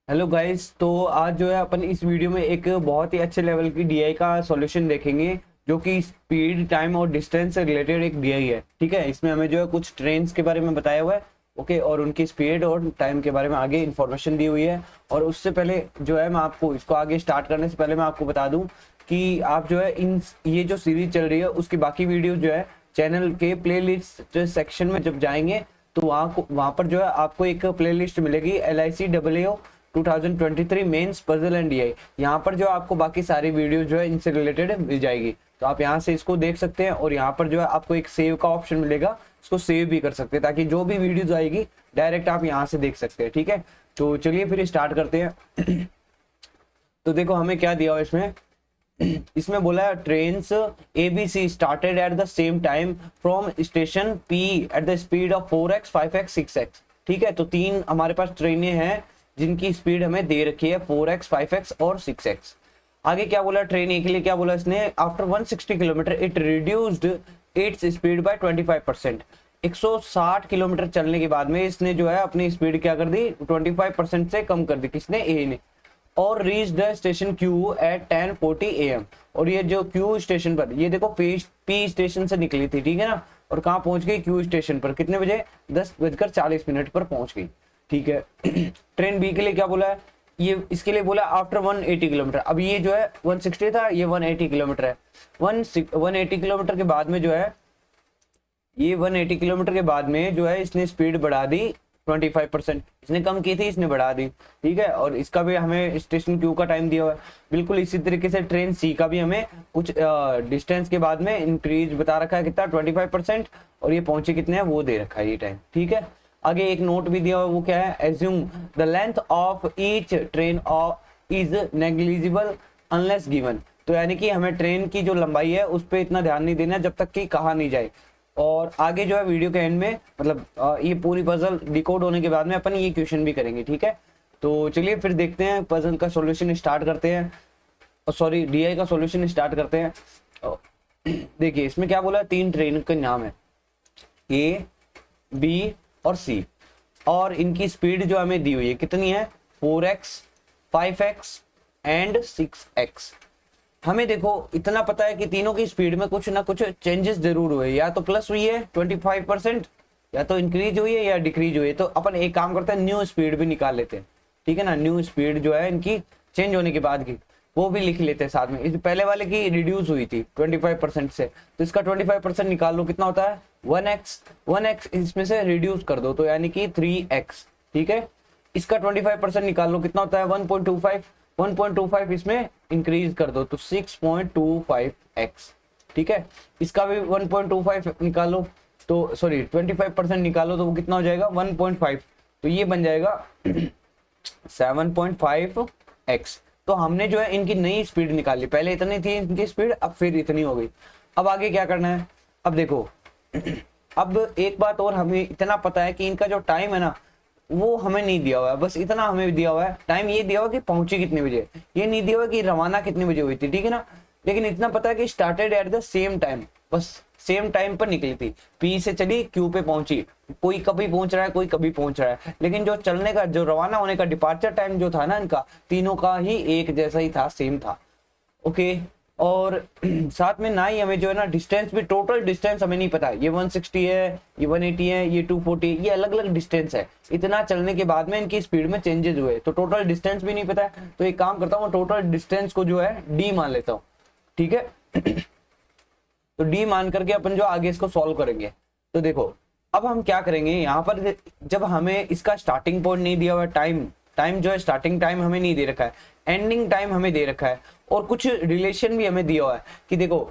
Hello guys. तो आज जो है अपन इस वीडियो में एक बहुत ही अच्छे लेवल की डीआई का सॉल्यूशन देखेंगे, जो कि स्पीड, टाइम और डिस्टेंस से रिलेटेड एक डीआई है। ठीक है, इसमें हमें जो है कुछ ट्रेन्स के बारे में बताया हुआ है। ओके, और उनकी स्पीड और टाइम के बारे में आगे इन्फॉर्मेशन दी हुई है। और उससे पहले जो है मैं आपको इसको आगे स्टार्ट करने से पहले मैं आपको बता दूं कि आप जो है ये जो सीरीज चल रही है उसकी बाकी वीडियो जो है चैनल के प्लेलिस्ट सेक्शन में जब जाएंगे तो वहाँ पर जो है आपको एक प्लेलिस्ट मिलेगी LICAAO 2023 mains puzzle and DI. यहाँ पर जो आपको बाकी सारी वीडियो जो है इनसे रिलेटेड मिल जाएगी, तो आप यहाँ से इसको देख सकते हैं। और यहाँ पर जो है आपको एक सेव का ऑप्शन मिलेगा, इसको सेव भी कर सकते हैं ताकि जो भी वीडियोज आएगी डायरेक्ट आप यहाँ से देख सकते हैं। ठीक है, तो चलिए फिर स्टार्ट करते हैं। तो देखो हमें क्या दिया हुआ इसमें। इसमें बोला है trains ABC started at the same time from station P at the speed of 4x 5x 6x। ठीक है, तो तीन हमारे पास ट्रेनें हैं जिनकी स्पीड हमें दे रखी है 4x 5x और 6x। आगे क्या बोला ट्रेन ए के लिए, क्या बोला इसने, after 160 kilometre it reduced its speed bye 25%। 160 kilometre चलने के बाद में इसने जो है अपनी स्पीड क्या कर दी, 25% से कम कर दी। किसने, ए ने। और reach the station Q at 10:40 AM। और ये जो क्यू स्टेशन पर, ये देखो पी स्टेशन से निकली थी, ठीक है ना, और कहाँ पहुंच गई, क्यू स्टेशन पर कितने बजे, 10:40 पर पहुंच गई। ठीक है। ट्रेन बी के लिए क्या बोला है, ये इसके लिए बोला आफ्टर 180 किलोमीटर। अब ये जो है 160 था, ये 180 किलोमीटर है। 180 किलोमीटर के बाद में जो है, ये 180 किलोमीटर के बाद में जो है इसने स्पीड बढ़ा दी 25%। इसने कम की थी, इसने बढ़ा दी। ठीक है, और इसका भी हमें स्टेशन क्यू का टाइम दिया हुआ है। बिल्कुल इसी तरीके से ट्रेन सी का भी हमें कुछ डिस्टेंस के बाद में इंक्रीज बता रखा है, कितना, 25%। और ये पहुंचे कितने हैं वो दे रखा है ये टाइम। ठीक है, आगे एक नोट भी दिया हुआ है, वो क्या है, assume the length of each train is negligible unless given. तो यानी कि हमें ट्रेन की जो लंबाई है उस पर इतना ध्यान नहीं देना जब तक कि कहा नहीं जाए। और आगे जो है वीडियो के एंड में, मतलब ये पूरी पजल डिकोड होने के बाद में अपन ये क्वेश्चन भी करेंगे। ठीक है, तो चलिए फिर देखते हैं पजल का सॉल्यूशन स्टार्ट करते हैं। सॉरी, डीआई का सॉल्यूशन स्टार्ट करते हैं। देखिए इसमें क्या बोला है, तीन ट्रेन के नाम है, ए, बी और सी। और इनकी स्पीड जो हमें दी हुई है कितनी है, 4x 5x एंड 6x। हमें देखो इतना पता है कि तीनों की स्पीड में कुछ ना कुछ चेंजेस जरूर हुए, या तो प्लस हुई है 25%, या तो इंक्रीज हुई है या डिक्रीज हुई है। तो अपन एक काम करते हैं, न्यू स्पीड भी निकाल लेते हैं। ठीक है ना, न्यू स्पीड जो है इनकी चेंज होने के बाद की वो भी लिख लेते हैं साथ में। इस पहले वाले की रिड्यूस हुई थी 25% से, तो इसका 25% निकाल लो, कितना होता है 1x। 1x इसमें से रिड्यूस कर दो तो यानी कि 3x। ठीक है, इसका 25% निकाल लो, कितना होता है 1.25। 1.25 इसमें इंक्रीज कर दो तो 6.25x। ठीक है, इसका भी 1.25 निकालो, तो सॉरी 25% निकालो तो वो कितना हो जाएगा 1.5, तो ये बन जाएगा 7.5x। तो हमने जो है इनकी नई स्पीड निकाली, पहले इतनी थी इनकी स्पीड, अब फिर इतनी हो गई। अब आगे क्या करना है, अब देखो अब एक बात और, हमें इतना पता है कि इनका जो टाइम है ना वो हमें नहीं दिया हुआ है, बस इतना हमें दिया हुआ है, टाइम ये दिया हुआ कि पहुंची कितने बजे, ये नहीं दिया हुआ कि रवाना कितने बजे हुई थी। ठीक है ना, लेकिन इतना पता है कि started at the same time, बस सेम टाइम पर निकली थी, पी से चली क्यू पे पहुंची। कोई कभी पहुंच रहा है, कोई कभी पहुंच रहा है, लेकिन जो चलने का, जो रवाना होने का डिपार्चर टाइम जो था ना इनका, तीनों का ही एक जैसा ही था, सेम था। ओके, और साथ में ना ही हमें जो है ना डिस्टेंस भी, टोटल डिस्टेंस हमें नहीं पता है, ये 160 है, ये 180 है, ये 240, ये अलग अलग डिस्टेंस है। इतना चलने के बाद में इनकी स्पीड में चेंजेस हुए, तो टोटल डिस्टेंस भी नहीं पता है। तो एक काम करता हूँ, टोटल डिस्टेंस को जो है डी मान लेता हूँ। ठीक है, तो डी मान करके अपन जो आगे इसको सॉल्व करेंगे। तो देखो अब हम क्या करेंगे, यहाँ पर जब हमें इसका स्टार्टिंग पॉइंट नहीं दिया हुआ, टाइम जो है स्टार्टिंग टाइम हमें नहीं दे रखा है, एंडिंग टाइम हमें दे रखा है, और कुछ रिलेशन भी हमें दिया हुआ है कि देखो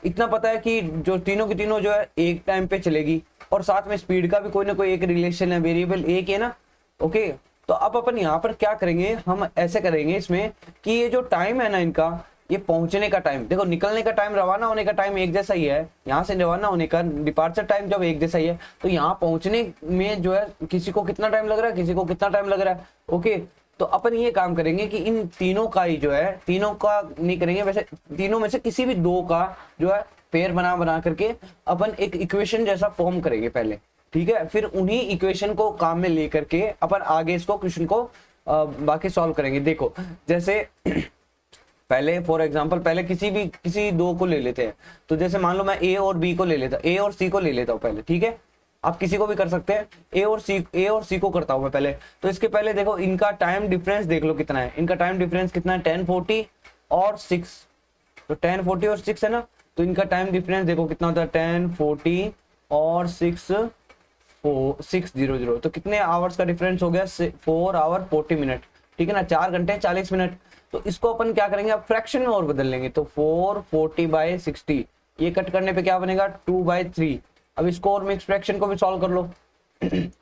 इतना पता है कि जो तीनों की तीनों जो है एक टाइम पे चलेगी, और साथ में स्पीड का भी कोई ना कोई एक रिलेशन है, वेरिएबल एक है ना। ओके, तो अब अपन यहाँ पर क्या करेंगे, हम ऐसे करेंगे इसमें कि ये जो टाइम है ना इनका, ये पहुंचने का टाइम, देखो निकलने का टाइम, रवाना होने का टाइम एक जैसा ही है, यहाँ से रवाना होने का डिपार्चर टाइम जब एक जैसा ही है, तो यहाँ पहुंचने में जो है किसी को कितना टाइम लग रहा है, किसी को कितना टाइम लग रहा है। ओके, तो अपन ये काम करेंगे कि इन तीनों का ही जो है, तीनों का नहीं करेंगे वैसे, तीनों में से किसी भी दो का जो है पेयर बना बना करके अपन एक इक्वेशन जैसा फॉर्म करेंगे पहले। ठीक है, फिर उन्हीं इक्वेशन को काम में लेकर के अपन आगे इसको क्वेश्चन को बाकी सॉल्व करेंगे। देखो जैसे पहले फॉर एग्जांपल पहले किसी दो को ले लेते हैं। तो जैसे मान लो मैं ए और बी को ले लेता, ए और सी को ले लेता हूँ पहले, ठीक है। आप किसी को भी कर सकते हैं, ए और सी को करता हूँ मैं पहले। तो इसके पहले देखो इनका टाइम डिफरेंस देख लो कितना है। इनका टाइम डिफरेंस कितना है, 1040 और 6। तो 1040 और 6 है ना, तो इनका टाइम डिफरेंस देखो कितना होता है, 1040 और 600। तो कितने आवर्स का डिफरेंस हो गया, 4 आवर 40 मिनट, ठीक है ना, 4 घंटे 40 मिनट। तो इसको अपन क्या करेंगे, अब फ्रैक्शन में और बदल लेंगे। तो 440/60, ये कट करने पे क्या बनेगा, 2/3। अब इसको और मिक्स फ्रैक्शन को भी सॉल्व कर लो।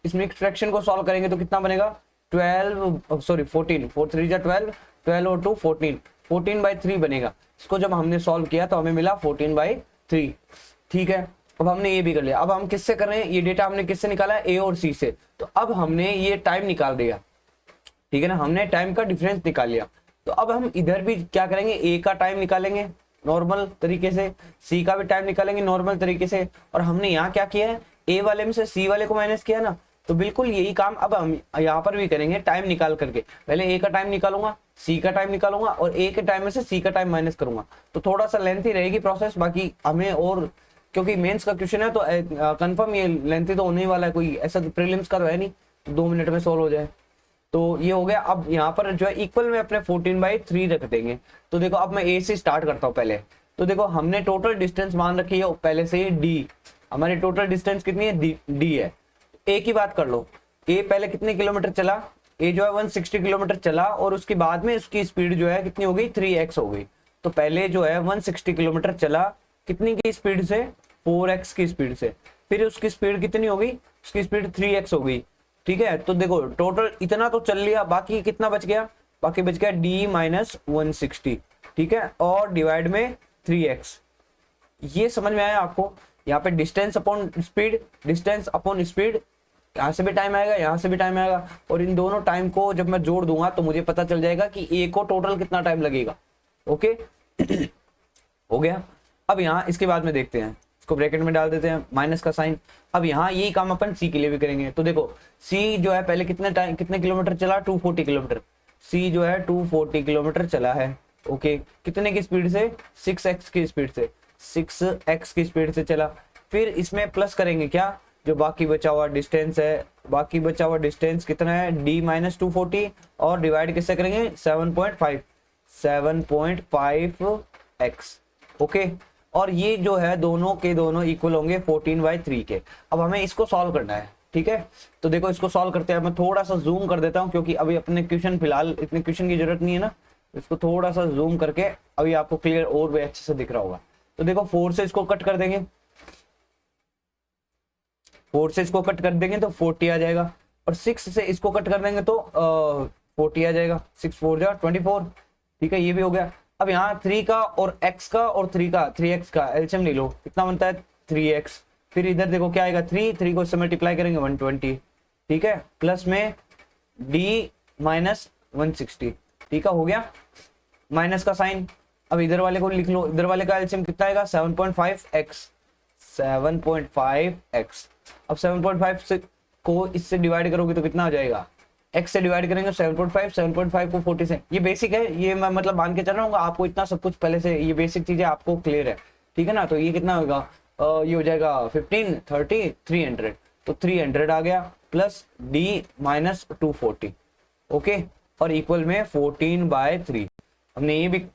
इस मिक्स फ्रैक्शन को सॉल्व करेंगे तो कितना बनेगा, 14, 4 3 जा 12, 12 और 2 14, 14/3 बनेगा। इसको जब हमने सॉल्व किया तो हमें मिला 14/3, ठीक है। अब हमने ये भी कर लिया। अब हम किससे कर रहे हैं, ये डेटा हमने किससे निकाला है, ए और सी से। तो अब हमने ये टाइम निकाल दिया, ठीक है ना, हमने टाइम का डिफरेंस निकाल लिया। तो अब हम इधर भी क्या करेंगे, ए का टाइम निकालेंगे नॉर्मल तरीके से, सी का भी टाइम निकालेंगे नॉर्मल तरीके से। और हमने यहाँ क्या किया है, ए वाले में से सी वाले को माइनस किया ना, तो बिल्कुल यही काम अब हम यहाँ पर भी करेंगे, टाइम निकाल करके। पहले ए का टाइम निकालूंगा, सी का टाइम निकालूंगा और ए के टाइम में से सी का टाइम माइनस करूंगा। तो थोड़ा सा लेंथी रहेगी प्रोसेस, बाकी हमें और क्योंकि मेंस का क्वेश्चन है तो कंफर्म ये लेंथी तो होने ही वाला है, कोई ऐसा प्रीलिम्स का तो है नहीं 2 मिनट में सॉल्व हो जाए। तो ये हो गया। अब यहाँ पर जो है इक्वल में अपने 14/3 रख देंगे। तो देखो अब मैं ए से स्टार्ट करता हूँ पहले। तो देखो हमने टोटल डिस्टेंस मान रखी है पहले से ही डी, हमारी टोटल डिस्टेंस कितनी है, डी है। ए की बात कर लो, ए पहले कितने किलोमीटर चला, ए जो है 160 किलोमीटर चला और उसके बाद में उसकी स्पीड जो है कितनी हो गई, 3x हो गई। तो पहले जो है 160 किलोमीटर चला, कितनी की स्पीड से, 4x की स्पीड से। फिर उसकी स्पीड कितनी हो गई, उसकी स्पीड 3x हो गई, ठीक है। तो देखो टोटल इतना तो चल लिया, बाकी कितना बच गया, बाकी बच गया d-160, ठीक है, और डिवाइड में 3x। ये समझ में आया आपको, यहाँ पे distance upon speed, distance upon speed, यहाँ से भी टाइम आएगा, यहाँ से भी टाइम आएगा, और इन दोनों टाइम को जब मैं जोड़ दूंगा तो मुझे पता चल जाएगा कि ए को टोटल कितना टाइम लगेगा। ओके हो गया। अब यहाँ इसके बाद में देखते हैं, इसको ब्रैकेट में डाल देते हैं, माइनस का साइन। अब यहाँ यही काम अपन सी के लिए भी करेंगे। तो देखो सी जो है पहले कितने किलोमीटर चला, 240 किलोमीटर। सी जो है 240 किलोमीटर चला है, ओके। कितने की स्पीड से, 6x की स्पीड से, 6x की स्पीड से चला। फिर इसमें प्लस करेंगे क्या, जो बाकी बचा हुआ डिस्टेंस है, बाकी बचा हुआ डिस्टेंस कितना है, d-240, और डिवाइड किससे करेंगे, 7.5x, ओके। और ये जो है दोनों के दोनों इक्वल होंगे 14/3 के। अब हमें इसको सॉल्व करना है, ठीक है। तो देखो इसको सॉल्व करते हैं। मैं थोड़ा सा जूम कर देता हूँ क्योंकि अभी अपने क्वेश्चन फिलहाल इतने क्वेश्चन की जरूरत नहीं है ना, इसको थोड़ा सा जूम करके अभी आपको क्लियर और भी अच्छे से दिख रहा होगा। तो देखो 4 से इसको कट कर देंगे, 4 से इसको कट कर देंगे तो 40 आ जाएगा, और 6 से इसको कट कर देंगे तो 40 आ जाएगा, 6 4 जा 24, ठीक है। ये भी हो गया। अब यहाँ 3 का और x का और 3x का एलसीएम ले लो, कितना बनता है, 3x। फिर इधर देखो क्या आएगा, 3 को इससे मल्टीप्लाई करेंगे 120, ठीक है, प्लस में d-160, ठीक है, हो गया। माइनस का साइन, अब इधर वाले को लिख लो, इधर वाले का एलसीएम कितना आएगा, 7.5x, 7.5x। अब 7.5 से को इससे डिवाइड करोगे तो कितना हो जाएगा, x से डिवाइड करेंगे 7.5 को 40 से। ये बेसिक है, ये मैं मतलब मान के चल रहा हूँ आपको इतना सब कुछ पहले से, ये बेसिक चीजें आपको क्लियर है, ठीक है ना। तो ये कितना होगा, ये हो जाएगा 15 30 300, तो 300 आ गया, प्लस d-240, ओके, और इक्वल में 14/3। हमने ये भी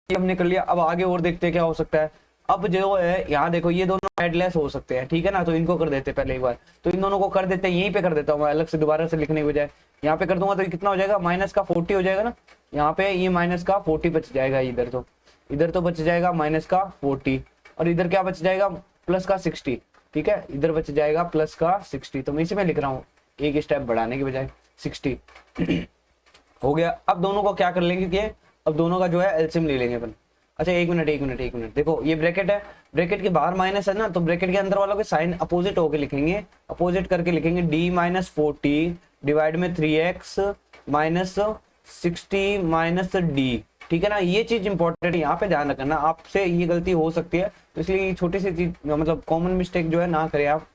हमने कर लिया। अब आगे और देखते हैं क्या हो सकता है। अब जो है यहाँ देखो ये दोनों एडलेस हो सकते हैं, ठीक है ना, तो इनको कर देते हैं पहले एक बार। तो इन दोनों को कर देते हैं, यहीं पे कर देता हूँ मैं अलग से, दोबारा से लिखने की बजाय यहाँ पे कर दूंगा। तो ये कितना हो जाएगा, माइनस का 40 हो जाएगा ना, यहाँ पे ये माइनस का 40 बच जाएगा, इधर तो बच जाएगा माइनस का 40, और इधर क्या बच जाएगा, प्लस का 60, ठीक है, इधर बच जाएगा प्लस का 60। तो मैं इसी में लिख रहा हूँ एक स्टेप बढ़ाने के बजाय 60 हो गया। अब दोनों को क्या कर लेंगे कि अब दोनों का जो है एलसीएम ले लेंगे अपन। अच्छा एक मिनट, देखो ये ब्रैकेट है, ब्रैकेट के बाहर माइनस है ना, तो ब्रैकेट के अंदर वालों के साइन अपोजिट होके लिखेंगे, अपोजिट करके लिखेंगे d-40 डिवाइड में 3x माइनस 60 माइनस d, ठीक है ना। ये चीज इंपॉर्टेंट है, यहाँ पे ध्यान रखना, आपसे ये गलती हो सकती है, तो इसलिए छोटी सी चीज मतलब कॉमन मिस्टेक जो है ना करें आप,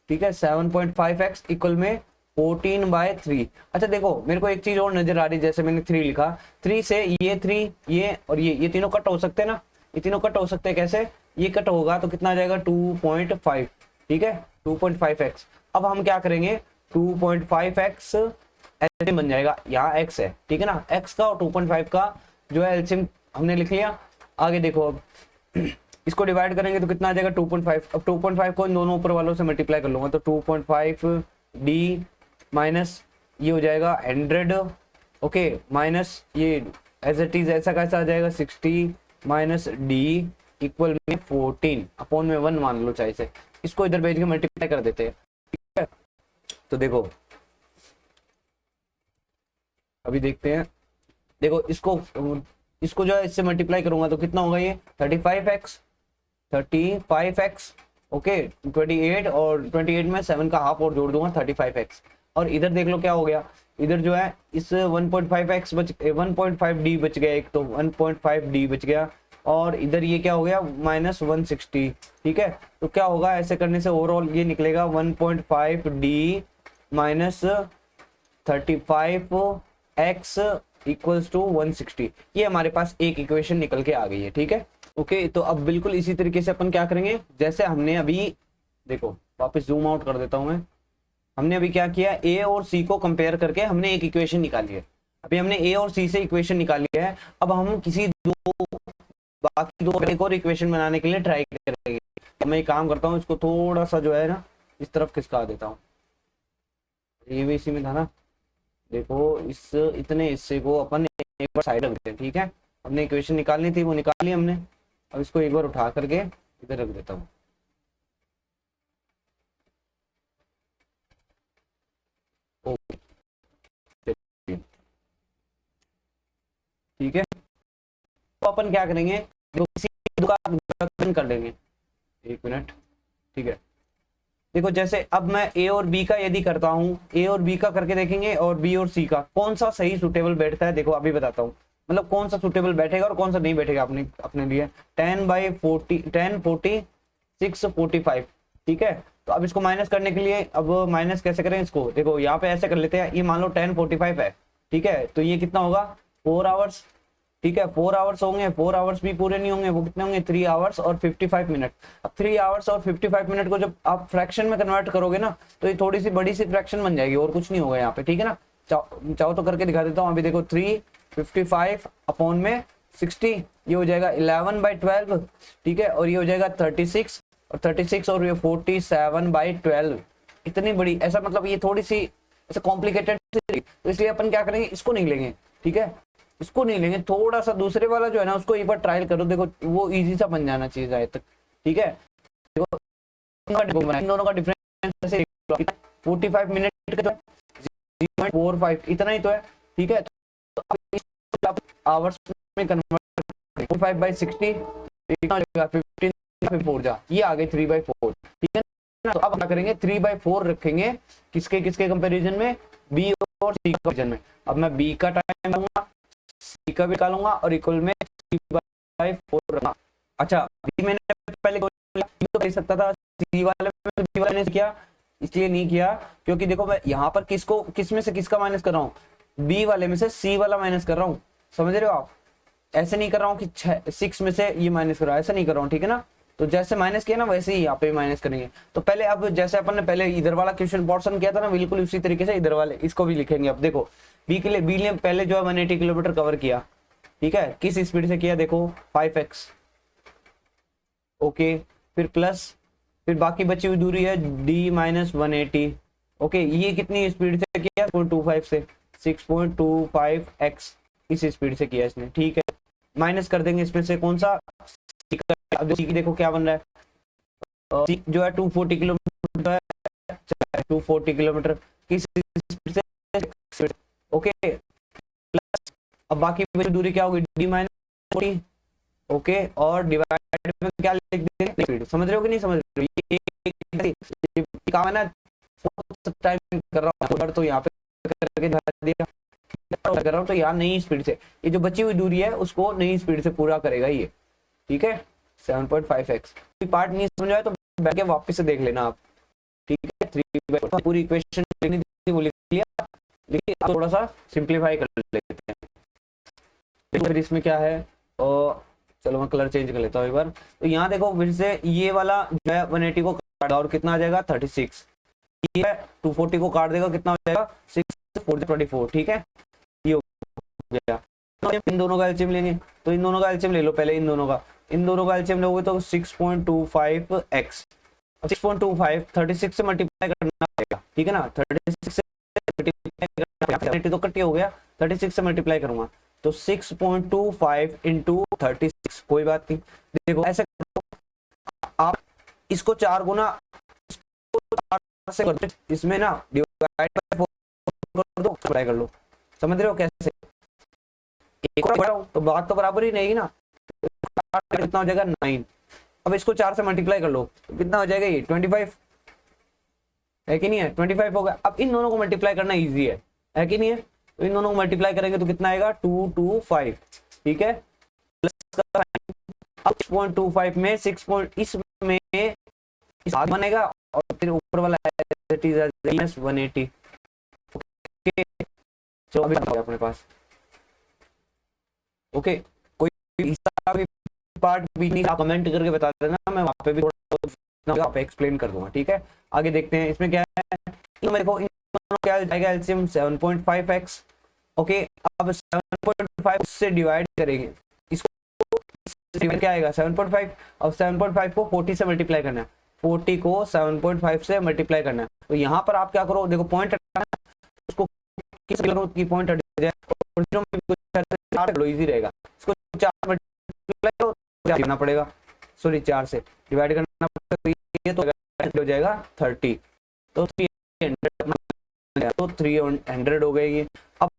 ठीक है। 7.5x इक्वल में 14/3। अच्छा देखो मेरे को एक चीज और नजर आ रही है, जैसे मैंने 3 लिखा, 3 से ये 3 ये और ये तीनों कट हो सकते हैं ना, ये तीनों कट हो सकते हैं। कैसे? ये कट होगा तो कितना आ जाएगा 2.5, ठीक है 2.5x। अब हम क्या करेंगे 2.5x एलसीएम बन जाएगा, यहाँ x है ठीक है ना, x का और 2.5 का जो है एलसीएम हमने लिख लिया। आगे देखो अब इसको डिवाइड करेंगे तो कितना आ जाएगा 2.5। अब 2.5 को इन दोनों ऊपर वालों से मल्टीप्लाई कर लूंगा तो 2.5 डी माइनस ये हो जाएगा 100, ओके माइनस ये एज इट इज ऐसा कैसा आ जाएगा 60 माइनस डी इक्वल में 14 अपॉन में 1 मान लो चाहे से, इसको इधर भेज के मल्टीप्लाई कर देते हैं, ठीक है। तो देखो अभी देखते हैं, देखो इसको जो है इससे मल्टीप्लाई करूंगा तो कितना होगा ये 35x, ओके 28 और 28 में 7 का हाफ और जोड़ दूंगा 35x। और इधर देख लो क्या हो गया, इधर जो है इस 1.5x 1.5d बच गया, एक तो 1.5d बच गया, और इधर ये क्या हो गया -160, ठीक है। तो क्या होगा ऐसे करने से ओवरऑल ये निकलेगा 1.5d minus 35x equals to 160। ये हमारे पास एक इक्वेशन निकल के आ गई है, ठीक है ओके। तो अब बिल्कुल इसी तरीके से अपन क्या करेंगे, जैसे हमने अभी देखो वापस जूम आउट कर देता हूं मैं, हमने अभी क्या किया ए और सी को कंपेयर करके हमने एक इक्वेशन निकाली है। अभी हमने ए और सी से इक्वेशन निकाली है, अब हम किसी बाकी दो एक और इक्वेशन बनाने के लिए ट्राई करेंगे। तो मैं एक काम करता हूँ, इसको थोड़ा सा जो है ना इस तरफ खिसका देता हूँ, ये भी इसी में था ना, देखो इस इतने हिस्से को अपन एक बार साइड रख देते हैं, ठीक है। हमने इक्वेशन निकालनी थी वो निकाल ली हमने, अब इसको एक बार उठा करके इधर रख देता हूँ, ओके ठीक है। तो अपन क्या करेंगे, जो किसी का डिडक्शन कर लेंगे, एक मिनट ठीक है। देखो जैसे अब मैं ए और बी का यदि करता हूँ, ए और बी का करके देखेंगे और बी और सी का कौन सा सही सुटेबल बैठता है, देखो अभी बताता हूँ, मतलब कौन सा सुटेबल बैठेगा और कौन सा नहीं बैठेगा अपने अपने लिए। 10/40 10 40 6 45, ठीक है। तो अब इसको माइनस करने के लिए अब माइनस कैसे करें इसको, देखो यहाँ पे ऐसे कर लेते हैं, ये मान लो 10:45 है, ठीक है। तो ये कितना होगा 4 आवर्स, ठीक है 4 आवर्स होंगे, 4 आवर्स भी पूरे नहीं होंगे, वो कितने होंगे 3 आवर्स और 55 मिनट। अब 3 आवर्स और 55 मिनट को जब आप फ्रैक्शन में कन्वर्ट करोगे ना तो ये थोड़ी सी बड़ी सी फ्रैक्शन बन जाएगी, और कुछ नहीं होगा यहाँ पे, ठीक है ना। चाहो तो करके दिखा देता हूँ। अभी देखो 355 अपॉन में 60, ये हो जाएगा 11/12, ठीक है। और ये हो जाएगा 36 और 36 और ये 47/12, इतनी बड़ी, ऐसा मतलब ये थोड़ी सी ऐसा कॉम्प्लिकेटेड, तो इसलिए अपन क्या करेंगे इसको नहीं लेंगे, ठीक है इसको नहीं लेंगे, थोड़ा सा दूसरे वाला जो है ना उसको एक बार ट्रायल करो, देखो वो इजी सा बन जाना चाहिए आए तक, ठीक है। देखो इन दोनों का डिफरेंस 45 मिनट का 0.45 इतना ही तो है, ठीक है। तो आप आवर्स में कन्वर्ट 45/60 कितना हो जाएगा 15/4 जा, ये आ गई 3/4, ठीक है ना। तो अब क्या करेंगे 3/4 रखेंगे किसके किसके कंपैरिजन में, बी और सी कंपैरिजन में। अब मैं बी का टाइम लूंगा, सी का भी निकालूंगा और इक्वल में 3/4 रखा। अच्छा बी मैंने पहले तो कर सकता था, सी वाले में बी वाले ने किया, इसलिए नहीं किया क्योंकि देखो मैं यहाँ पर किसको किस में से किसका माइनस कर रहा हूँ, बी वाले में से सी वाला माइनस कर रहा हूँ, समझ रहे हो आप। ऐसे नहीं कर रहा हूँ कि 6 में से ये माइनस कर रहा हूँ, ऐसा नहीं कर रहा हूँ, ठीक है ना। तो जैसे माइनस किया ना वैसे ही यहाँ पे माइनस करेंगे। तो पहले अब जैसे अपन ने पहले इधर वाला क्वेश्चन पोर्शन किया था ना, बिल्कुल उसी तरीके से इधर वाले इसको भी लिखेंगे। अब देखो बी के लिए, बी ने पहले जो है 180 किलोमीटर कवर किया, ठीक है, किस स्पीड से किया देखो 5x, ओके। फिर प्लस फिर बाकी बची हुई दूरी है d - 180, ओके। ये कितनी स्पीड से किया 6.25 से 6.25x इस स्पीड से किया इसने, ठीक है। माइनस कर देंगे इसमें से कौन सा, अब देखो क्या बन रहा है, जो है 240 किलोमीटर है, 240 किलोमीटर किस स्पीड से, ओके। प्लस अब बाकी दूरी क्या होगी d - 40, ओके। और डिवाइड में क्या लिख देंगे स्पीड, समझ रहे हो कि नहीं समझ रहे हो, ये काम है ना फोर्थ टाइम कर रहा हूं तो यहाँ पे करके दिखा दिया, कर रहा हूं तो यहाँ नई स्पीड से ये जो बची हुई दूरी है उसको नई स्पीड से पूरा करेगा ये, ठीक है 7.5x। पार्ट नहीं समझ आए तो बैठ के वापस से देख लेना आप, ठीक है। 3/4 पूरी इक्वेशन वो लिख लिया, लेकिन थोड़ा सा सिंप्लीफाई कर लेते हैं। फिर इसमें क्या है, और चलो मैं कलर चेंज कर लेता हूँ एक बार। तो यहाँ देखो फिर से ये वाला जो है 180 को काटा और कितना आ जाएगा 36, ये 240 को काट देगा कितना हो जाएगा 6 4 24, ठीक है ये हो गया। तो इन दोनों का एलसीएम लेंगे, तो इन दोनों का एलसीएम ले लो पहले, इन दोनों का एलसीएम लोगे तो 6.25x, 6.25 36 से मल्टीप्लाई करना पड़ेगा, ठीक है ना, 36 से मल्टीप्लाई करना तो कट हो गया, 36 से मल्टीप्लाई करूंगा तो 6.25 इंटू 36, कोई बात नहीं। देखो ऐसे आप इसको 4 गुना से कर दो, इसमें ना डिवाइड बाय 4 कर दो, मल्टीप्लाई कर लो, समझ रहे हो कैसे, एक और बढ़ाओ तो बात तो बराबर ही नहीं ना, कितना हो जाएगा 9। अब इसको 4 से मल्टीप्लाई कर लो तो कितना हो जाएगा ये 25, है कि नहीं है, 25 होगा। अब इन दोनों को मल्टीप्लाई करना इजी है कि नहीं है, तो इन दोनों को मल्टीप्लाई करेंगे तो कितना आएगा 225, ठीक है, प्लस अब 6.25 में 6 इसमें इस आगे बनेगा और फिर ऊपर वाला माइनस 180, ओके चलो अभी अपने पास, ओके कोई इसका भी पार्ट भी नहीं आप कमेंट करके बता देना, मैं वहां पे भी थोड़ा पे एक्सप्लेन कर दूंगा, ठीक है। आगे देखते हैं इसमें क्या है, तो मेरे को क्या जाएगा एलसीएम 7.5x, ओके अब 7.5 से डिवाइड करेंगे इसको, क्या आएगा 7.5 और 7.5 को 40 से मल्टीप्लाई करना है, 40 को 7.5 से मल्टीप्लाई करना है। तो यहाँ पर आप क्या करो, देखो पॉइंट उसको किस करो कि पॉइंट हट जाए और इजी रहेगा, इसको 4 मल्टीप्लाई करना पड़ेगा, सॉरी 4 से डिवाइड करना पड़ेगा, ये तो हो जाएगा 30, तो 300, तो 300 हो गए ये। अब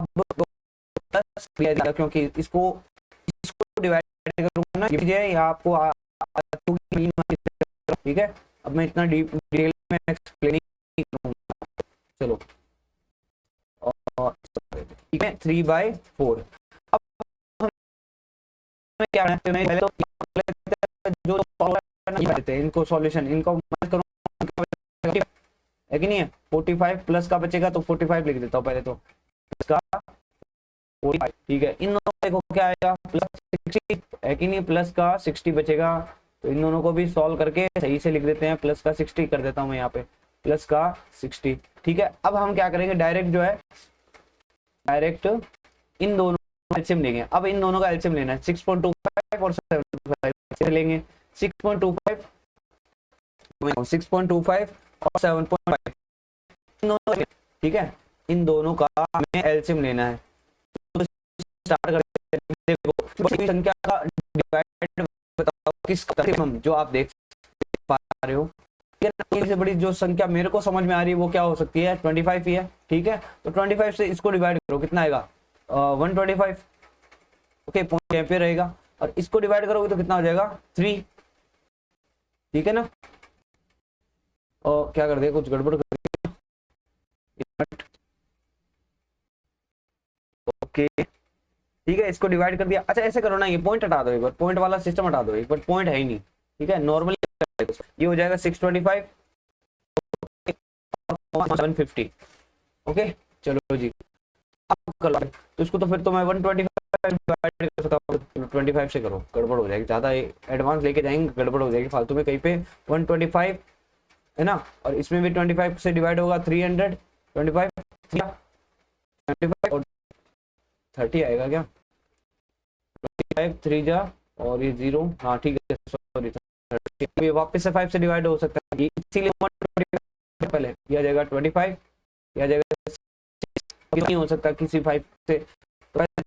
प्लस क्योंकि इसको डिवाइड करूंगा ना, ये आपको ठीक है। अब मैं इतना डीप डिटेल में एक्सप्लेन नहीं करूंगा, चलो और ठीक है 3/4। अब हमें क्या है, पहले तो जो करते हैं इनको सॉल्यूशन, इनको मत करो है कि नहीं है, 45 प्लस का बचेगा तो 45 लिख देता हूँ पहले तो, इसका 45, ठीक है। इन दोनों देखो क्या आएगा प्लस 60, है कि नहीं, प्लस का 60 बचेगा, तो इन दोनों को भी सॉल्व करके सही से लिख देते हैं, प्लस का 60 कर देता हूँ मैं यहाँ पे, प्लस का 60, ठीक है। अब हम क्या करेंगे, डायरेक्ट जो है डायरेक्ट इन दोनों का एलसीएम लेंगे। अब इन दोनों का एलसीएम लेना है 6.25 और 7.5 लेंगे, 6.25 और 7.5 इन दोनों, ठीक है, इन दोनों का हमें एलसीएम लेना है। तो स्टार्ट करते हैं, देखो संख्या का डिवाइड बताओ किस जो आप देख पा रहे हो, से बड़ी जो संख्या मेरे को समझ में आ रही है वो क्या हो सकती है 25 ही है, ठीक है। तो 25 से इसको डिवाइड करो कितना आएगा 125, ओके पॉइंट यहाँ पे रहेगा, और इसको डिवाइड करोगे तो कितना हो जाएगा 3, ठीक है ना। और क्या कर दिया, कुछ गड़बड़ कर दिया, ओके ठीक है, इसको डिवाइड कर दिया। अच्छा ऐसे करो ना, ये पॉइंट हटा दो एक बार, पॉइंट वाला सिस्टम हटा दो एक बार, पॉइंट है ही नहीं, ठीक है। नॉर्मली ये हो जाएगा 625 150, ओके चलो जी अब कर लो। तो इसको तो फिर तो मैं 125 डिवाइड कर सकता हूँ, 25 से करो, गड़बड़ हो जाएगी, ज़्यादा एडवांस लेके जाएंगे गड़बड़ हो जाएगी फालतू में कहीं पे। 125 है ना, और इसमें भी 25 से डिवाइड होगा 300, 25 और 30 आएगा क्या, 25 3 जा और ये 0, हाँ ठीक है सॉरी, ये वापस से 5 से डिवाइड हो सकता है, इसीलिए 125 पहले यह जाएगा 25, यह जाएगा नहीं हो सकता किसी 5 से,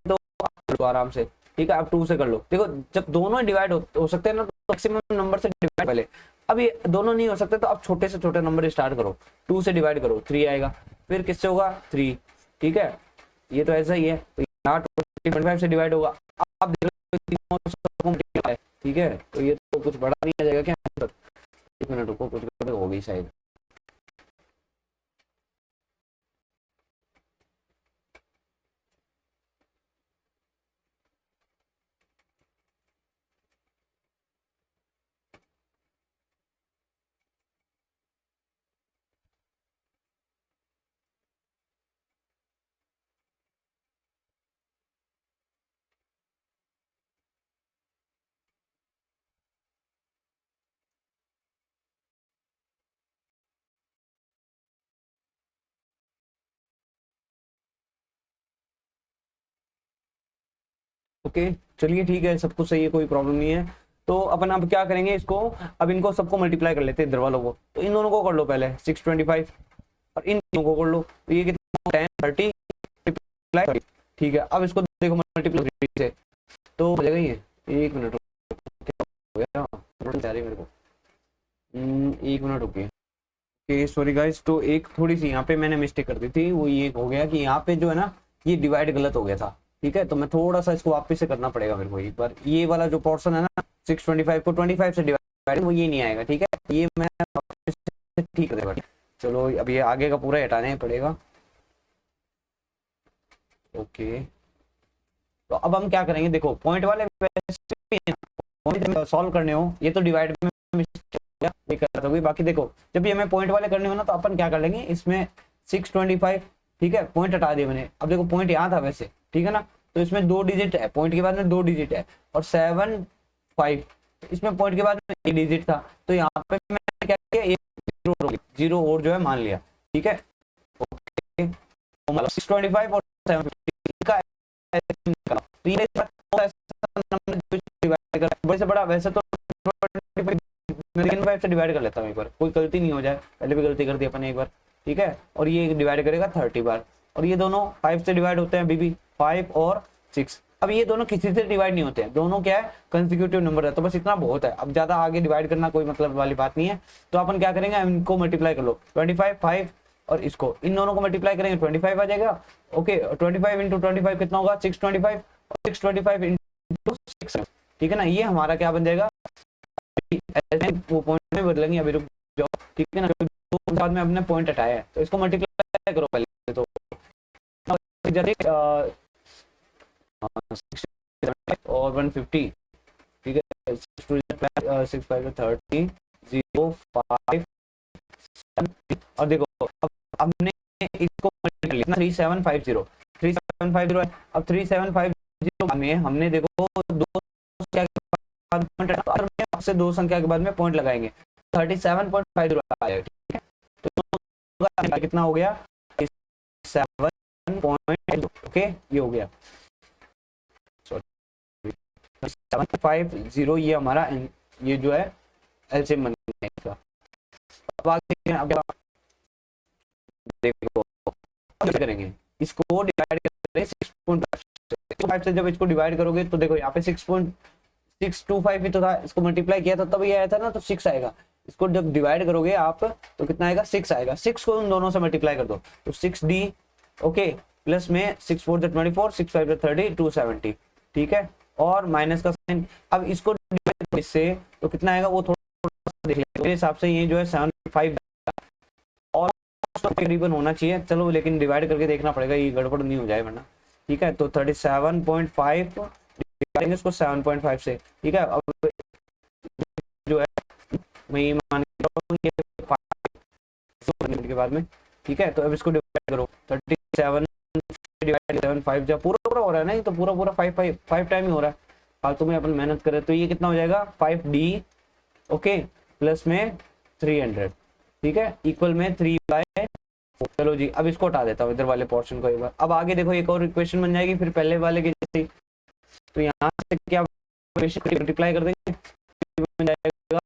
तो आराम से, ठीक है। अब 2 से कर लो, देखो जब दोनों डिवाइड हो सकते हैं ना, तो मैक्सिमम नंबर से डिवाइड पहले, अब ये दोनों नहीं हो सकते तो अब छोटे से छोटे नंबर स्टार्ट करो, 2 से डिवाइड करो 3 आएगा, फिर किससे होगा 3, ठीक है। ये तो ऐसा ही है, तो यहाँ 25 से डिवाइड होगा, आप देख लो ठीक है, तो ये तो कुछ बड़ा नहीं आ जाएगा क्या, एक मिनट रुको, कुछ गड़बड़ हो गई शायद। ओके चलिए ठीक है, सब कुछ सही है, कोई प्रॉब्लम नहीं है। तो अपन अब क्या करेंगे, इसको अब इनको सबको मल्टीप्लाई कर लेते हैं इधर वालों को। तो इन दोनों को कर लो पहले 625 और इन दोनों को कर लो, तो ये कितना 10 30 मल्टीप्लाई, ठीक है। अब इसको देखो मल्टीप्लाई से तो हो जाएगा ये, एक मिनट क्या हो गया, आ रही मेरे को, एक मिनट रुकिए। ओके सॉरी गाइस, तो एक थोड़ी सी यहाँ पे मैंने मिस्टेक कर दी थी, वो ये हो गया कि यहाँ पे जो है ना ये डिवाइड गलत हो गया था, ठीक है। तो मैं थोड़ा सा इसको वापस से करना पड़ेगा मेरे को एक बार, ये वाला जो पोर्शन है ना 625 को 25 से डिवाइड, वो ये नहीं आएगा, ठीक है। ये मैं वापस से ठीक करेगा। चलो अब ये आगे का पूरा हटाने पड़ेगा। ओके तो अब हम क्या करेंगे, देखो पॉइंट वाले सॉल्व करने हो, ये तो डिवाइड में दिक्कत होगी। बाकी देखो जब ये हमें पॉइंट वाले करने हो ना, तो अपन क्या कर लेंगे इसमें 625, ठीक है, पॉइंट हटा दिया मैंने। अब देखो पॉइंट यहाँ था वैसे, ठीक है ना, तो इसमें 2 डिजिट है, पॉइंट के बाद में 2 डिजिट है, और 7 5 इसमें पॉइंट के बाद में 1 डिजिट था, तो यहाँ पे मैंने क्या किया, एक जीरो और जो है मान लिया, ठीक है। ओके तो मतलब 625 और 750 का बड़े से बड़ा, वैसे तो 5 से डिवाइड कर लेता हूँ एक बार, कोई गलती नहीं हो जाए, पहले भी गलती कर दी अपन एक बार, ठीक है। और ये डिवाइड करेगा 30 बार, और ये दोनों 5 से डिवाइड होते हैं अभी भी, 5 और 6। अब ये दोनों किसी से डिवाइड नहीं होते हैं, दोनों क्या है कंसेक्यूटिव नंबर है, तो बस इतना बहुत है, अब ज्यादा आगे डिवाइड करना कोई मतलब वाली बात नहीं है। तो अपन क्या करेंगे, इनको मल्टीप्लाई कर लो 25 5 और इसको, इन दोनों को मल्टीप्लाई करेंगे 25 आ जाएगा। ओके 25 इंटू 25 कितना होगा 625, और 625 इंटू 6, ठीक है ना, ये हमारा क्या बन जाएगा, वो पॉइंट में बदलेंगे, अभी रुक जाओ, ठीक है ना। तो बाद में अपने पॉइंट हटाया है, तो इसको मल्टीप्लाई करो पहले, तो और 150, ठीक है, 6 5 30 0 5 और देखो अब हमने इसको मल्टीप्लाई किया 3750 3750 है। अब 3750 में हमने देखो दो से 2 संख्या के बाद में पॉइंट लगाएंगे, 37.50 आएगा, ठीक है। तो कितना हो गया 7 पॉइंट, ओके ये हो गया 750, ये हमारा ये जो है एलसीएम बन गया। अब आगे अब देखो करेंगे, इसको डिवाइड करेंगे 6.5 से, जब इसको डिवाइड करोगे तो देखो यहाँ पे 6.625 ही तो था, इसको मल्टीप्लाई किया था तब ये आया था ना, तो 6 आएगा। इसको जब डिवाइड करोगे आप तो कितना आएगा 6 आएगा, 6 को उन दोनों से मल्टीप्लाई कर दो तो 6D, ओके, प्लस में 6 4 24 6 5 30 270, ठीक है, और माइनस का साइन। अब इसको इससे तो कितना आएगा वो थोड़ा देख लेंगे, मेरे हिसाब से ये जो है 75 और तकरीबन होना चाहिए, चलो लेकिन डिवाइड करके देखना पड़ेगा, ये गड़बड़ नहीं हो जाए वरना, ठीक है। तो 37.5 इसको 7.5 से, ठीक है। अब जो है मैं ये मान के बाद में, ठीक है, तो अब इसको डिवाइड करो 37 डिवाइड 7 जब पूरा पूरा हो रहा है ना, ये तो पूरा पूरा 5 टाइम ही हो रहा है, फालतू में अपन मेहनत करें। तो ये कितना हो जाएगा 5D, ओके, प्लस में 300, ठीक है, इक्वल में 3/4। चलो जी अब इसको हटा देता हूँ इधर वाले पोर्शन को एक बार। अब आगे देखो एक और इक्वेशन बन जाएगी फिर पहले वाले की जैसे, तो यहाँ से क्या मल्टीप्लाई कर देंगे, बन जाएगा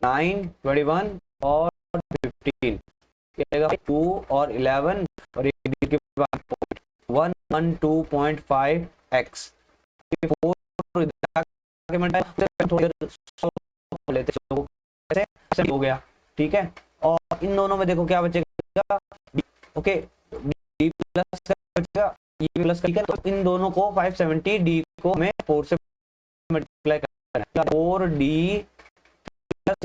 9 21 और 15, 2 और 11 और के बाद 112.5x, 4 हो गया, ठीक है। और इन दोनों में देखो क्या बचेगा, ओके डी प्लस बचेगा, ये प्लस का, तो इन दोनों को 570 डी को हमें 4 से मल्टीप्लाई करना है, 4D प्लस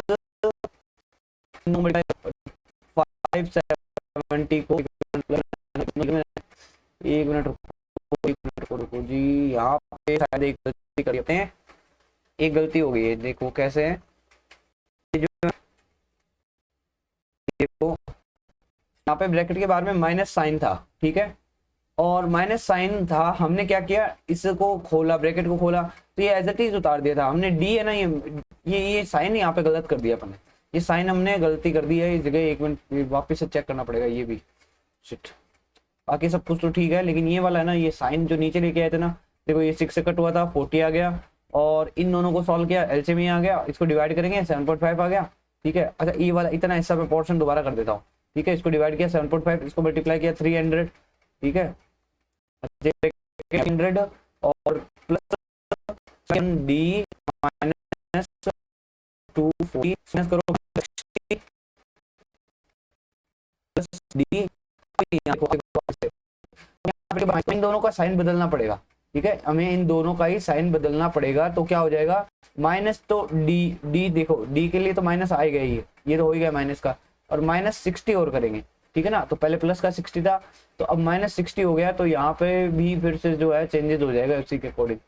570 को, एक मिनट रुको जी, यहाँ पे शायद एक गलती कर देते हैं, एक गलती हो गई है, देखो कैसे है, देखो यहाँ पे ब्रैकेट के बाहर में माइनस साइन था, ठीक है, और माइनस साइन था, हमने क्या किया इसको खोला, ब्रैकेट को खोला, तो ये एज इट इज उतार दिया था हमने, डी है ना, ये साइन यहाँ पे गलत कर दिया अपन ने, ये साइन हमने गलती कर दी है इस जगह, एक मिनट वापस से चेक करना पड़ेगा ये भी, शिट। बाकी सब कुछ तो ठीक है, लेकिन ये वाला है ना, ये साइन जो नीचे लेके आए थे ना, देखो ये 6 से कट हुआ था, 40 आ गया, और इन दोनों को सॉल्व किया, एलसीएम ही आ गया, इसको डिवाइड करेंगे 7.5 आ गया, ठीक है। अच्छा ये वाला इतना हिस्सा मैं पोर्शन दोबारा कर देता हूँ, ठीक है। इसको डिवाइड किया 7.5, इसको मल्टीप्लाई किया 300, ठीक है, 100 और प्लस डी माइनस 240 माइनस करो प्लस डी, इन दोनों का साइन बदलना पड़ेगा, ठीक है, हमें इन दोनों का ही साइन बदलना पड़ेगा। तो क्या हो जाएगा, माइनस तो डी देखो डी के लिए तो माइनस आएगा ही, ये तो हो ही गया माइनस का, और माइनस 60 और करेंगे, ठीक है ना। तो पहले प्लस का 60 था, तो अब माइनस 60 हो गया, तो यहाँ पे भी फिर से जो है चेंजेस हो जाएगा उसी के अकॉर्डिंग।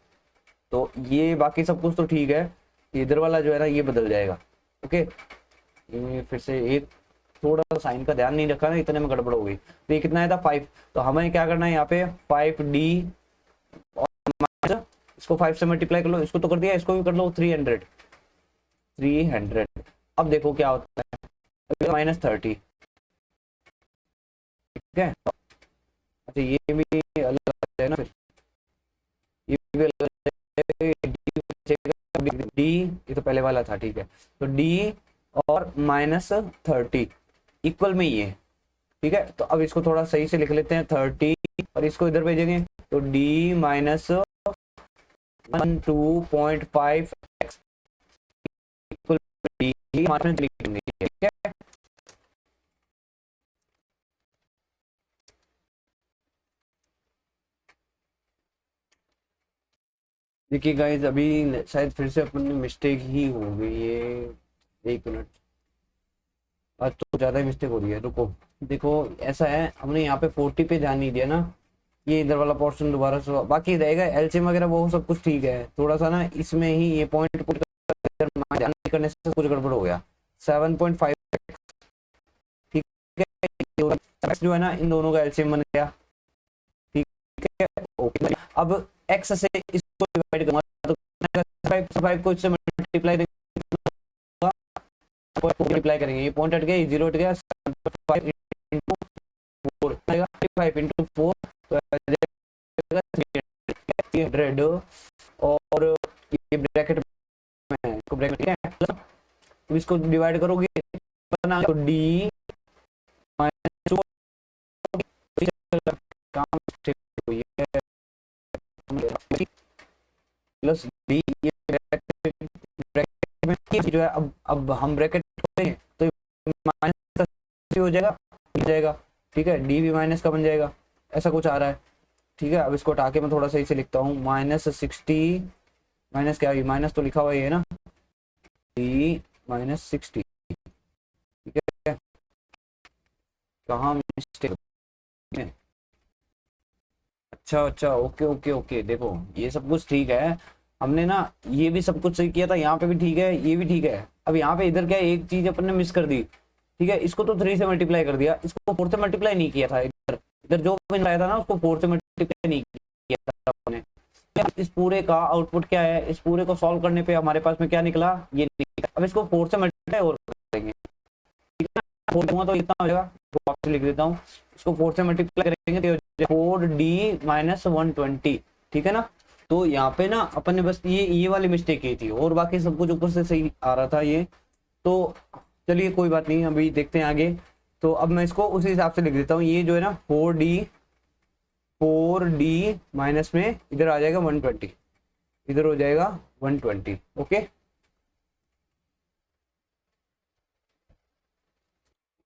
तो ये बाकी सब कुछ तो ठीक है, इधर वाला जो है ना ये बदल जाएगा, ओके। ये फिर से एक थोड़ा सा साइन का ध्यान नहीं रखा ना, इतने में गड़बड़ हो गई। तो ये कितना है था 5, तो हमें क्या करना है यहाँ पे 5d, और इसको 5 से मल्टीप्लाई कर लो, इसको तो कर दिया, इसको भी कर लो 300। अब देखो क्या होता है, -30, ठीक है। अच्छा ये भी अलग है ना, फिर ये भी अलग है, डी ये तो पहले वाला था, ठीक है। तो डी और -30 इक्वल में ही है, ठीक है। तो अब इसको थोड़ा सही से लिख लेते हैं 30, और इसको इधर भेजेंगे, तो d minus 2.5 x equal D लिखेंगे, ठीक है। देखिए गाइज अभी शायद फिर से अपनी मिस्टेक ही हो गई है, 1 मिनट, आज तो ज़्यादा ही मिस्टेक हो रही है, रुको। देखो ऐसा है, हमने यहाँ पे 40 पे ध्यान नहीं दिया ना, ये इधर वाला पोर्शन दोबारा से बाकी रहेगा, एलसीएम वगैरह वो सब कुछ ठीक है, थोड़ा सा ना इसमें ही ये पॉइंट ध्यान नहीं करने से कुछ गड़बड़ हो गया। 7.5 ठीक है, जो है ना इन दोनों का एलसीएम बन गया, ठीक है, ओके। अब x से इसको डिवाइड करूंगा, तो 5 को इससे मल्टीप्लाई करेंगे, ये पॉइंट हट गया, ये 0 हट गया, 5 into 4 5 into 4 तो 300, और ये ब्रैकेट में इसको ब्रैकेट में है, तो इसको डिवाइड करोगे तो डी माइनस प्लस डी, ये ब्रैकेट में जो है, अब हम ब्रैकेट खोलेंगे तो माइनस हो जाएगा, ठीक है, डी भी माइनस का बन जाएगा, ऐसा कुछ आ रहा है, ठीक है। अब इसको हटा के मैं थोड़ा सही से लिखता हूँ, -60 माइनस क्या, माइनस तो लिखा हुआ है ना, डी -60, ठीक है। कहाँ मिस्टेक है, अच्छा ओके ओके ओके, देखो ये सब कुछ ठीक है, हमने ना ये भी सब कुछ सही किया था, यहाँ पे भी ठीक है, ये भी ठीक है। अब यहाँ पे इधर क्या एक चीज अपन ने मिस कर दी, ठीक है, इसको तो 3 से मल्टीप्लाई कर दिया, इसको 4 से मल्टीप्लाई नहीं किया था, इधर इधर जो आया था ना उसको 4 से मल्टीप्लाई नहीं किया था हमने। इस पूरे का आउटपुट क्या है, इस पूरे को सॉल्व करने पे हमारे पास में क्या निकला, ये निकला। अब इसको 4 से मल्टीप्लाई और करेंगे, ठीक है ना, 4 दूंगा तो इतना हो जाएगा, तो वापस लिख देता हूँ, इसको 4 से मल्टीप्लाई करेंगे तो 4d माइनस 120, ठीक है ना। तो यहाँ पे ना अपन ने बस ये वाली मिस्टेक की थी, और बाकी सब कुछ ऊपर से सही आ रहा था ये, तो चलिए कोई बात नहीं, अभी देखते हैं आगे। तो अब मैं इसको उसी हिसाब से लिख देता हूँ, ये जो है ना 4d माइनस में इधर आ जाएगा 120, इधर हो जाएगा 120, ओके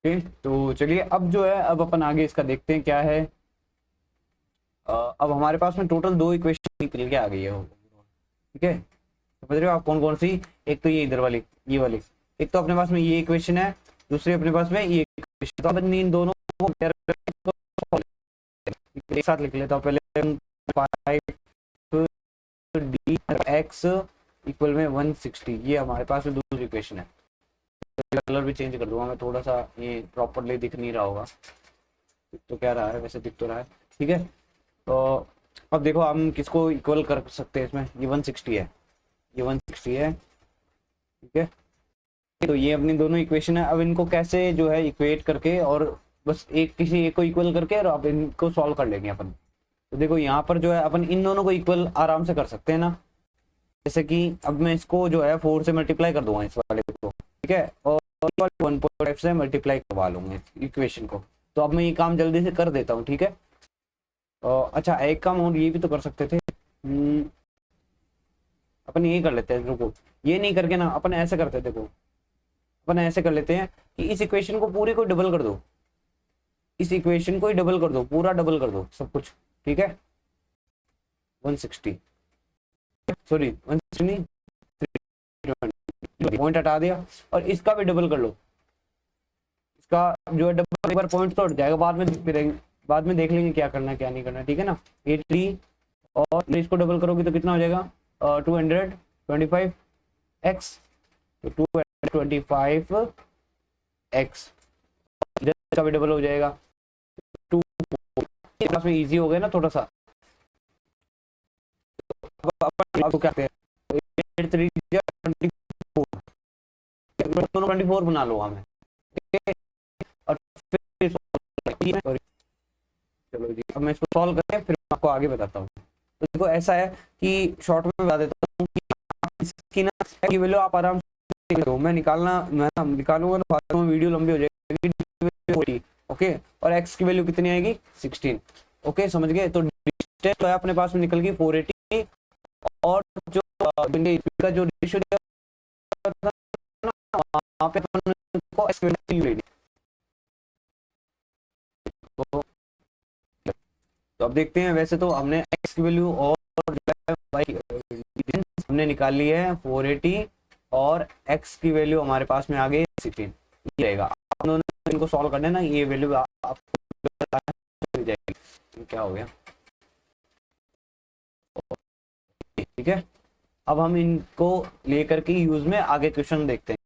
ओके। तो चलिए अब जो है, अब अपन आगे इसका देखते हैं क्या है। अब हमारे पास में टोटल 2 इक्वेशन निकल के आ गई है वो, ठीक है, समझ रहे हो आप कौन कौन सी, एक तो ये इधर वाली, ये वाली, एक तो अपने पास में ये इक्वेशन है, दूसरी अपने पास में ये इक्वेशन। तो अपन इन दोनों को एक साथ लिख लेता हूँ, पहले 5d x इक्वल में 160, ये हमारे पास में दूसरी इक्वेशन है। कलर भी चेंज कर दूंगा मैं, थोड़ा सा ये प्रॉपरली दिख नहीं रहा होगा, तो क्या रहा है, वैसे दिख तो रहा है, ठीक है। तो अब देखो हम किसको इक्वल कर सकते हैं इसमें, ये 160 है, ये 160 है, ठीक है। तो ये अपनी दोनों इक्वेशन है, अब इनको कैसे जो है इक्वेट करके, और बस एक किसी एक को इक्वल करके और अब इनको सॉल्व कर लेंगे अपन, तो देखो यहाँ पर जो है अपन इन दोनों को इक्वल आराम से कर सकते हैं ना। जैसे कि अब मैं इसको जो है 4 से मल्टीप्लाई कर दूंगा इस वाले को, ठीक है, और 1.5 से मल्टीप्लाई करवा लूंगा इस इक्वेशन को। तो अब मैं ये काम जल्दी से कर देता हूँ, ठीक है। अच्छा एक काम और ये भी तो कर सकते थे। अपन ये कर लेते हैं, रुको, ये नहीं करके ना अपन ऐसे करते हैं, देखो अपन ऐसे कर लेते हैं कि इस इक्वेशन को पूरी को डबल कर दो, इस इक्वेशन को ही डबल कर दो, पूरा डबल कर दो सब कुछ, ठीक है। 160, सॉरी 160 नहीं, पॉइंट हटा दिया, और इसका भी डबल कर लो। इसका जो है डबल, एक बार पॉइंट तो हट जाएगा, बाद में देखते रहेंगे, बाद में देख लेंगे क्या करना है क्या नहीं करना, ठीक है ना। 83 और इसको डबल करोगे तो कितना हो जाएगा, 225x, तो 225x, का भी डबल हो जाएगा 2, क्लास में इजी हो गया ना थोड़ा सा। तो क्या कहते हैं, 8 3 24, दोनों 24 बना लो हमें, और फिर चलो जी, अब मैं इसको सॉल्व करके फिर आपको आगे बताता हूँ। तो देखो ऐसा है कि शॉर्ट में बता देता हूँ कि इसकी ना की वैल्यू आप आराम से दो, मैं निकालूंगा तो बाद में वीडियो लंबी हो जाएगी। ओके, और x की वैल्यू कितनी आएगी, 16। ओके, समझ गए। तो डिस्टेंस तो है अपने पास में निकल गई 480, और जो का जो रेशियो वहां पे अपन को x की वैल्यू लेनी। तो अब देखते हैं, वैसे तो हमने x की वैल्यू और हमने निकाल ली है 480, और x की वैल्यू हमारे पास में आ गई 16, ये रहेगा। आप दोनों इनको सॉल्व करने ना, ये वैल्यू आपको मिल जाएगी। क्या हो गया, ठीक है। अब हम इनको लेकर के यूज में आगे क्वेश्चन देखते हैं।